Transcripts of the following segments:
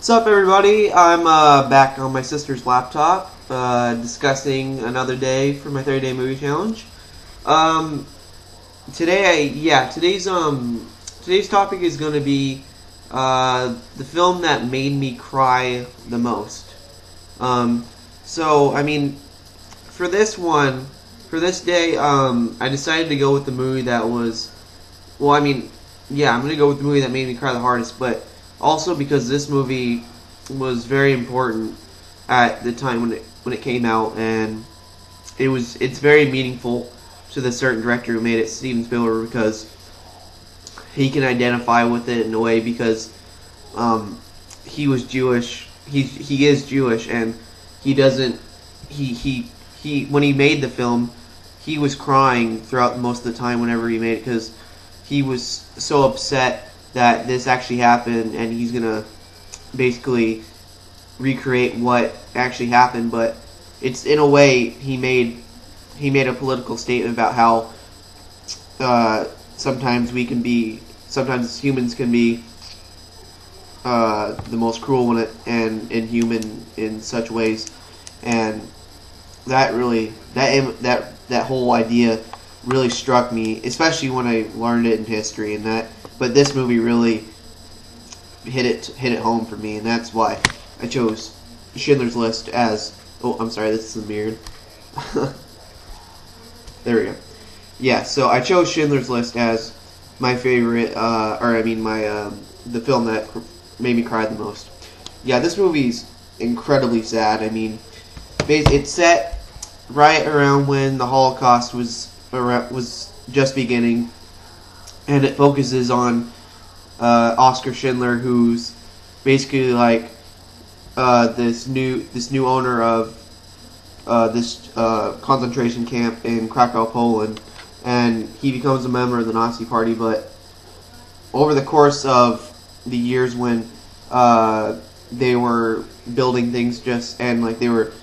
What's up, everybody? I'm back on my sister's laptop, discussing another day for my 30-day movie challenge. Um, today's topic is going to be the film that made me cry the most. Um, I mean, for this one, for this day, I decided to go with the movie that was, I'm going to go with the movie that made me cry the hardest, but also because this movie was very important at the time when it came out, and it's very meaningful to the certain director who made it, Steven Spielberg, because he can identify with it in a way because he was Jewish. He is Jewish, and he doesn't he when he made the film, he was crying throughout most of the time whenever he made it because he was so upset that this actually happened, and he's gonna basically recreate what actually happened. But it's, in a way, he made a political statement about how sometimes humans can be the most cruel and inhuman in such ways, and that whole idea really struck me, especially when I learned it in history, but this movie really hit it home for me, and that's why I chose Schindler's List as. Oh, I'm sorry, this is mirrored. There we go. Yeah, so I chose Schindler's List as my favorite, the film that made me cry the most. Yeah, this movie's incredibly sad. I mean, it's set right around when the Holocaust was just beginning, and it focuses on Oscar Schindler, who's basically like this new owner of this concentration camp in Krakow, Poland, and he becomes a member of the Nazi Party. But over the course of the years when they were building things, they were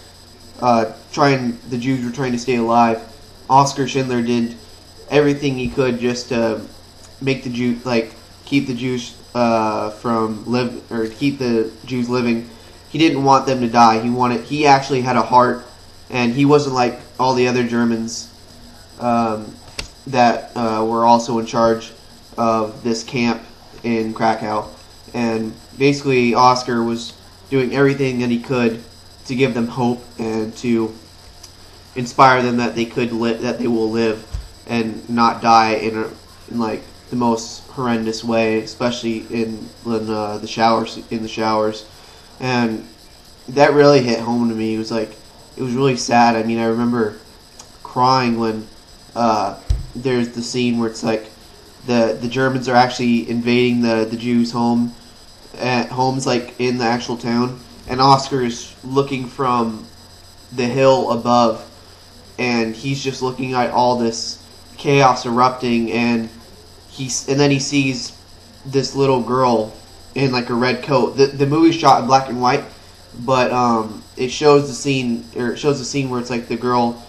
the Jews were trying to stay alive, Oscar Schindler did everything he could just to make the Jews, keep the Jews keep the Jews living. He didn't want them to die. He actually had a heart, and he wasn't like all the other Germans that were also in charge of this camp in Krakow. And basically, Oscar was doing everything that he could to give them hope and to inspire them that they will live and not die in the most horrendous way, especially in the showers. And that really hit home to me. It was really sad. I mean, I remember crying when there's the scene where it's like the Germans are actually invading the Jews' homes in the actual town, and Oscar is looking from the hill above, and he's just looking at all this chaos erupting, and then he sees this little girl in like a red coat. The movie's shot in black and white, but it shows the scene where it's like the girl,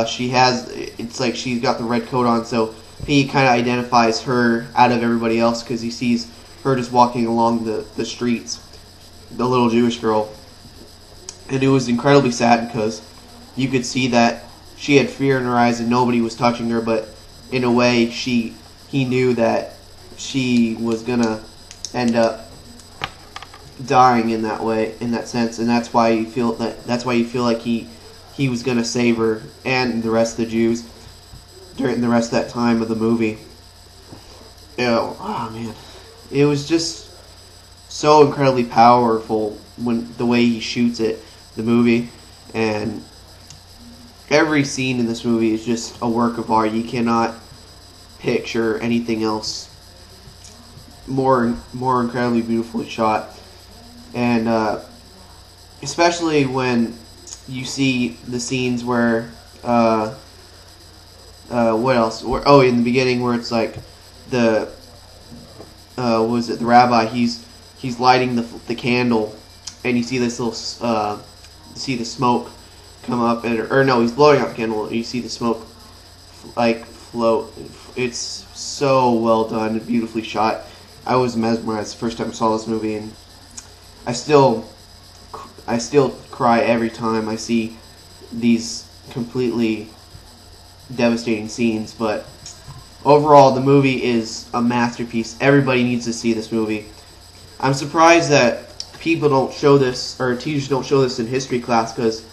she's got the red coat on, so he kind of identifies her out of everybody else because he sees her just walking along the streets, the little Jewish girl. And it was incredibly sad because you could see that she had fear in her eyes and nobody was touching her, but in a way he knew that she was gonna end up dying in that sense, and that's why you feel like he was gonna save her and the rest of the Jews during the rest of that time of the movie. Oh man, it was just so incredibly powerful when the way he shoots the movie, and every scene in this movie is just a work of art. You cannot picture anything else more incredibly beautifully shot. And especially when you see the scenes where what else? In the beginning where it's like the rabbi, he's lighting the candle, and you see this little see the smoke come up, he's blowing out the candle, and you see the smoke float. It's so well done and beautifully shot. I was mesmerized the first time I saw this movie, and I still cry every time I see these completely devastating scenes. But overall, the movie is a masterpiece. Everybody needs to see this movie. I'm surprised that people don't show this, or teachers don't show this in history class, because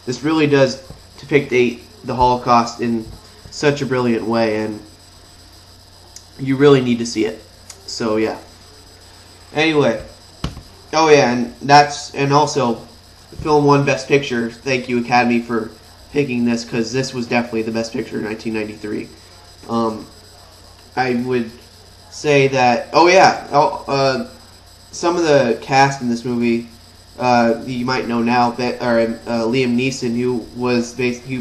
this really does depict the Holocaust in such a brilliant way, and you really need to see it. So yeah. Anyway, oh yeah, and also, the film won Best Picture. Thank you, Academy, for picking this, because this was definitely the Best Picture in 1993. I would say that. Oh yeah. Some of the cast in this movie, you might know now, Liam Neeson, who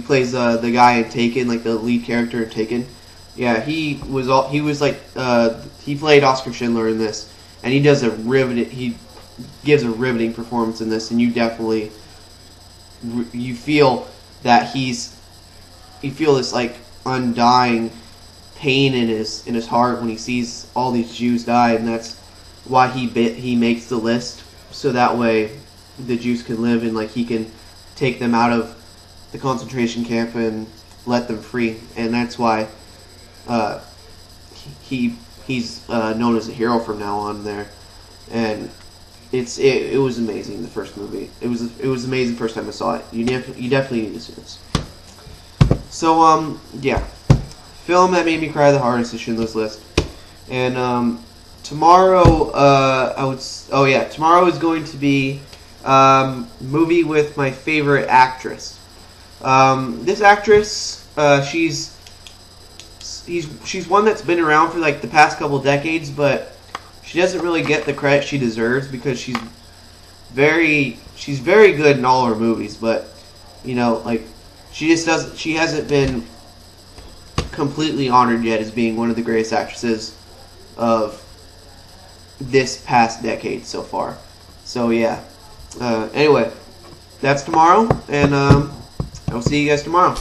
plays the guy in Taken, like the lead character in Taken. Yeah, he played Oscar Schindler in this, and he gives a riveting performance in this, and you definitely you feel that you feel this like undying pain in his heart when he sees all these Jews die, and that's why he makes the list, so that way the Jews can live, and like he can take them out of the concentration camp and let them free, and that's why he's known as a hero from now on there. And it was amazing, the first movie. It was amazing first time I saw it. You definitely need to see this. So yeah, film that made me cry the hardest is Schindler's List. And tomorrow tomorrow is going to be movie with my favorite actress. This actress, she's one that's been around for like the past couple decades, but she doesn't really get the credit she deserves, because she's very good in all her movies, but like she hasn't been completely honored yet as being one of the greatest actresses of this past decade so far. So yeah. Anyway, that's tomorrow, and I'll see you guys tomorrow.